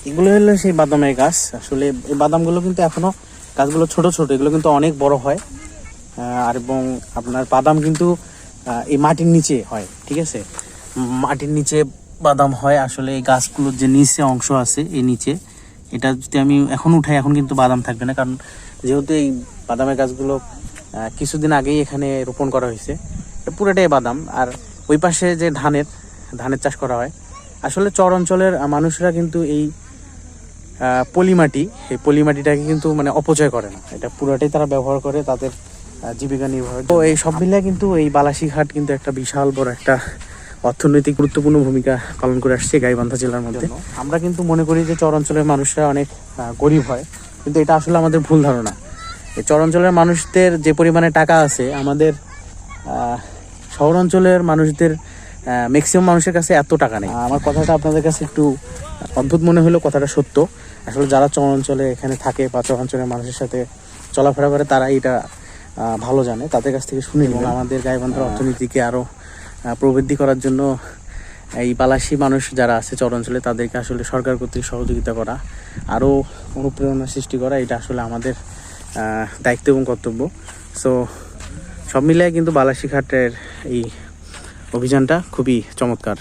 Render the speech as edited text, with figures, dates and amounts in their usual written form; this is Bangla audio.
এগুলো হলো সেই বাদামের গাছ। আসলে এই বাদামগুলো কিন্তু এখনো গাছগুলো ছোট ছোট, এগুলো কিন্তু অনেক বড় হয়। আর এবং আপনার বাদাম কিন্তু এই মাটির নিচে হয়, ঠিক আছে? মাটির নিচে বাদাম হয়। আসলে এই গাছগুলোর যে নিচে অংশ আছে, এই নিচে, এটা যদি আমি এখন উঠাই, এখন কিন্তু বাদাম থাকবে না, কারণ যেহেতু এই বাদামের গাছগুলো কিছুদিন আগেই এখানে রোপণ করা হয়েছে। পুরোটাই বাদাম। আর ওই পাশে যে ধানের চাষ করা হয়, আসলে চর অঞ্চলের মানুষরা কিন্তু এই পলিমাটিটাকে কিন্তু মানে অপচয় করে না, এটা পুরোটাই তারা ব্যবহার করে তাদের জীবিকা নির্বাহ। তো এই সব মিলিয়ে কিন্তু এই বালাসীঘাট কিন্তু একটা বিশাল বড় একটা অর্থনৈতিক গুরুত্বপূর্ণ ভূমিকা পালন করে আসছে গাইবান্ধা জেলার মধ্যে। আমরা কিন্তু মনে করি যে চর অঞ্চলের মানুষরা অনেক গরিব হয়, কিন্তু এটা আসলে আমাদের ভুল ধারণা। এই চর অঞ্চলের মানুষদের যে পরিমাণে টাকা আছে, আমাদের শহর অঞ্চলের মানুষদের ম্যাক্সিমাম মানুষের কাছে এত টাকা নেই। আমার কথাটা আপনাদের কাছে একটু অদ্ভুত মনে হলো, কথাটা সত্য। আসলে যারা চর অঞ্চলে এখানে থাকে বা চর অঞ্চলের মানুষের সাথে চলাফেরা করে, তারা এটা ভালো জানে, তাদের কাছ থেকে শুনে। এবং আমাদের গাইবান্ধার অর্থনীতিকে আরও প্রবৃদ্ধি করার জন্য এই বালাসী মানুষ যারা আছে চর অঞ্চলে, তাদেরকে আসলে সরকার কর্তৃক সহযোগিতা করা, আরও অনুপ্রেরণা সৃষ্টি করা, এটা আসলে আমাদের দায়িত্ব এবং কর্তব্য। সো সব মিলিয়ে কিন্তু বালাসীঘাটের এই অভিযানটা খুবই চমৎকার।